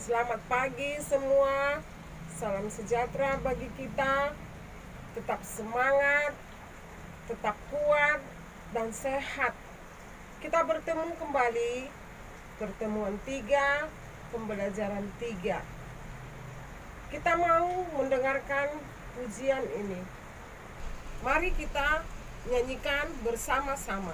Selamat pagi semua. Salam sejahtera bagi kita. Tetap semangat, tetap kuat dan sehat. Kita bertemu kembali, pertemuan 3, pembelajaran 3. Kita mau mendengarkan pujian ini. Mari kita nyanyikan bersama-sama.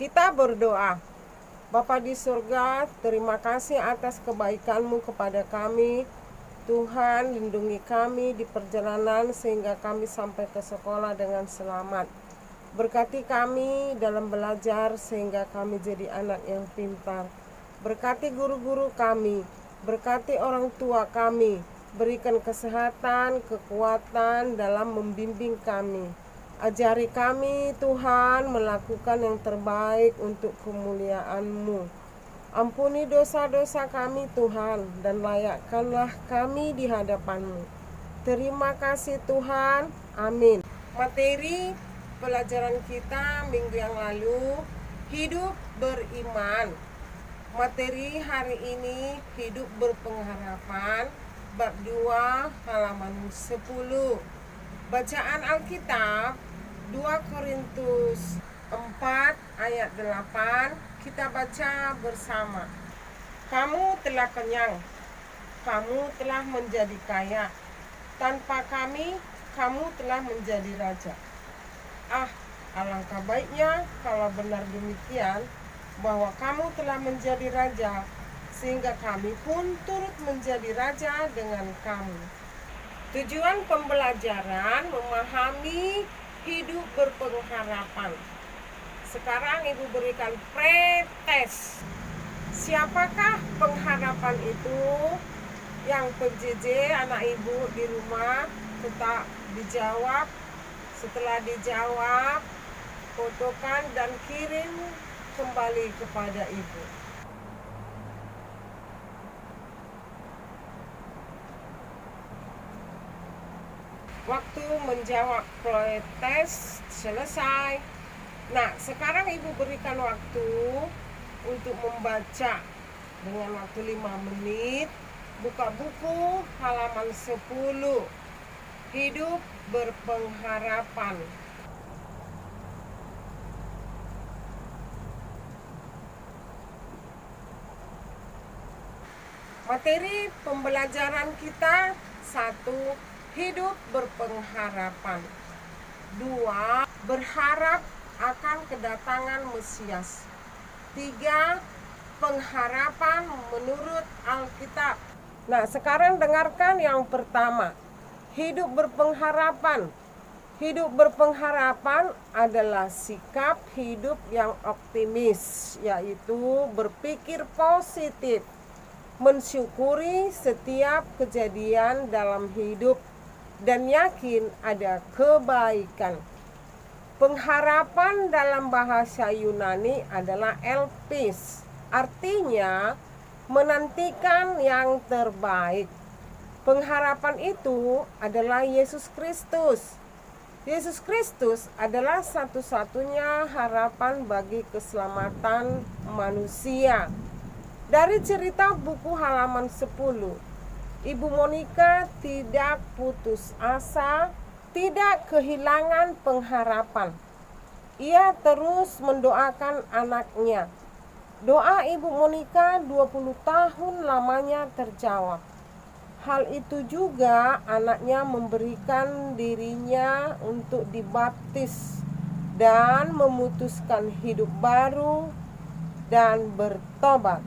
Kita berdoa. Bapa di surga, terima kasih atas kebaikan-Mu kepada kami. Tuhan, lindungi kami di perjalanan sehingga kami sampai ke sekolah dengan selamat. Berkati kami dalam belajar sehingga kami jadi anak yang pintar. Berkati guru-guru kami, berkati orang tua kami, berikan kesehatan, kekuatan dalam membimbing kami. Ajari kami Tuhan melakukan yang terbaik untuk kemuliaan-Mu. Ampuni dosa-dosa kami Tuhan dan layakkanlah kami di hadapan-Mu. Terima kasih Tuhan. Amin. Materi pelajaran kita minggu yang lalu, hidup beriman. Materi hari ini, hidup berpengharapan, bab 2 halaman 10. Bacaan Alkitab 2 Korintus 4 ayat 8. Kita baca bersama. Kamu telah kenyang, kamu telah menjadi kaya. Tanpa kami, kamu telah menjadi raja. Alangkah baiknya kalau benar demikian, bahwa kamu telah menjadi raja, sehingga kami pun turut menjadi raja dengan kamu. Tujuan pembelajaran memahami hidup berpengharapan. Sekarang Ibu berikan pretest. Siapakah pengharapan itu? Yang PJJ anak Ibu di rumah tetap dijawab. Setelah dijawab, fotokan dan kirim kembali kepada Ibu. Waktu menjawab pretest selesai. Nah, sekarang Ibu berikan waktu untuk membaca dengan waktu 5 menit. Buka buku halaman 10. Hidup berpengharapan. Materi pembelajaran kita: 1. Hidup berpengharapan. 2. Berharap akan kedatangan Mesias. 3. Pengharapan menurut Alkitab. Nah, sekarang dengarkan yang pertama. Hidup berpengharapan. Hidup berpengharapan adalah sikap hidup yang optimis, yaitu berpikir positif, mensyukuri setiap kejadian dalam hidup, dan yakin ada kebaikan. Pengharapan dalam bahasa Yunani adalah elpis, artinya menantikan yang terbaik. Pengharapan itu adalah Yesus Kristus. Yesus Kristus adalah satu-satunya harapan bagi keselamatan manusia. Dari cerita buku halaman 10, Ibu Monica tidak putus asa, tidak kehilangan pengharapan. Ia terus mendoakan anaknya. Doa Ibu Monica 20 tahun lamanya terjawab. Hal itu juga anaknya memberikan dirinya untuk dibaptis dan memutuskan hidup baru dan bertobat.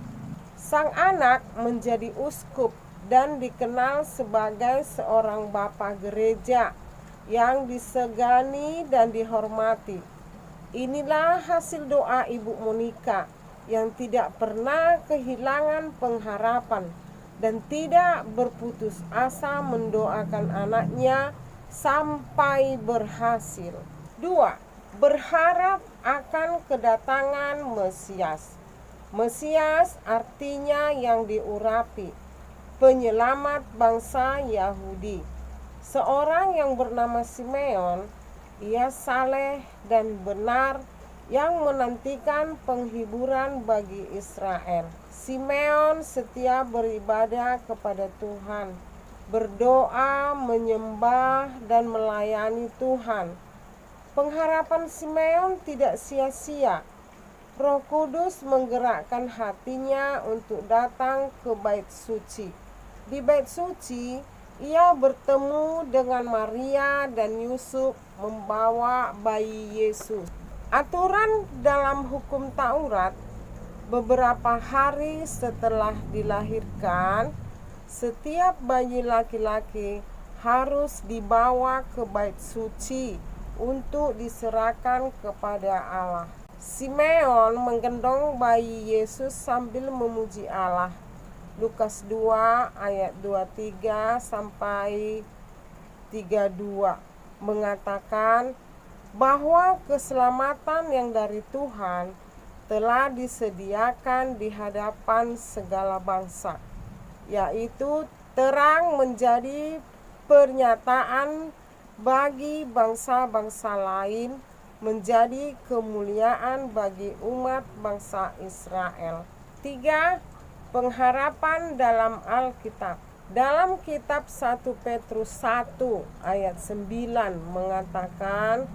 Sang anak menjadi uskup dan dikenal sebagai seorang bapa gereja yang disegani dan dihormati. Inilah hasil doa Ibu Monica yang tidak pernah kehilangan pengharapan dan tidak berputus asa mendoakan anaknya sampai berhasil. 2. Berharap akan kedatangan Mesias. Mesias artinya yang diurapi, penyelamat bangsa Yahudi. Seorang yang bernama Simeon, ia saleh dan benar yang menantikan penghiburan bagi Israel. Simeon setia beribadah kepada Tuhan, berdoa, menyembah, dan melayani Tuhan. Pengharapan Simeon tidak sia-sia. Roh Kudus menggerakkan hatinya untuk datang ke bait suci. Di bait suci, ia bertemu dengan Maria dan Yusuf membawa bayi Yesus. Aturan dalam hukum Taurat, beberapa hari setelah dilahirkan, setiap bayi laki-laki harus dibawa ke bait suci untuk diserahkan kepada Allah. Simeon menggendong bayi Yesus sambil memuji Allah. Lukas 2 ayat 23 sampai 32 mengatakan bahwa keselamatan yang dari Tuhan telah disediakan di hadapan segala bangsa, yaitu terang menjadi pernyataan bagi bangsa-bangsa lain, menjadi kemuliaan bagi umat bangsa Israel. 3. Pengharapan dalam Alkitab. Dalam kitab 1 Petrus 1 ayat 9 mengatakan,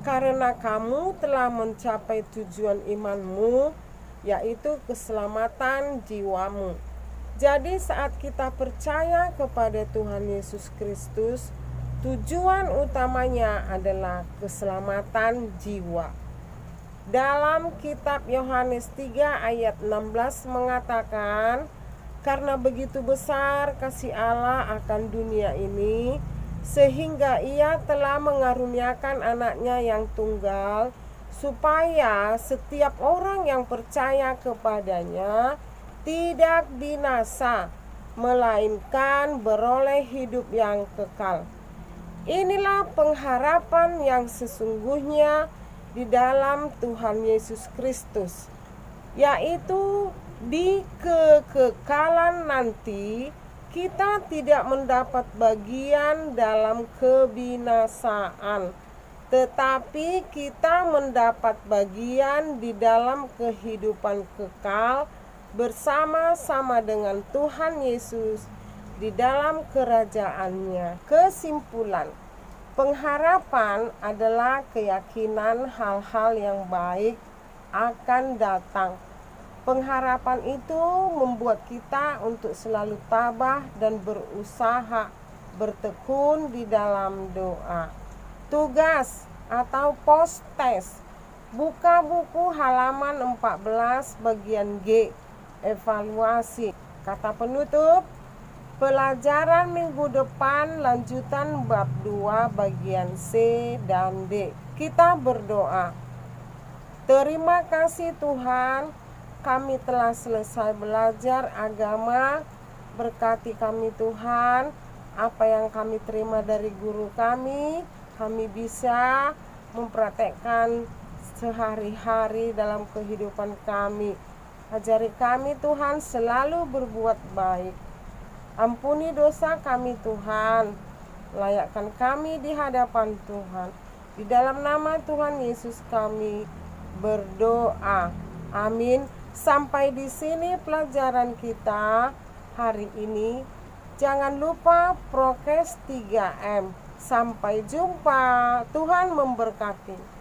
karena kamu telah mencapai tujuan imanmu, yaitu keselamatan jiwamu. Jadi saat kita percaya kepada Tuhan Yesus Kristus, tujuan utamanya adalah keselamatan jiwa. Dalam kitab Yohanes 3 ayat 16 mengatakan, karena begitu besar kasih Allah akan dunia ini, sehingga Ia telah mengaruniakan anaknya yang tunggal, supaya setiap orang yang percaya kepadanya tidak binasa, melainkan beroleh hidup yang kekal. Inilah pengharapan yang sesungguhnya di dalam Tuhan Yesus Kristus, yaitu di kekekalan nanti kita tidak mendapat bagian dalam kebinasaan, tetapi kita mendapat bagian di dalam kehidupan kekal bersama-sama dengan Tuhan Yesus di dalam kerajaannya. Kesimpulan, pengharapan adalah keyakinan hal-hal yang baik akan datang. Pengharapan itu membuat kita untuk selalu tabah dan berusaha bertekun di dalam doa. Tugas atau postes. Buka buku halaman 14 bagian G. Evaluasi. Kata penutup, pelajaran minggu depan lanjutan bab 2 bagian C dan D. Kita berdoa. Terima kasih Tuhan, kami telah selesai belajar agama. Berkati kami Tuhan, apa yang kami terima dari guru kami bisa mempraktekkan sehari-hari dalam kehidupan kami. Ajari kami Tuhan selalu berbuat baik. Ampuni dosa kami Tuhan, layakkan kami di hadapan Tuhan. Di dalam nama Tuhan Yesus kami berdoa. Amin. Sampai di sini pelajaran kita hari ini. Jangan lupa prokes 3M. Sampai jumpa. Tuhan memberkati.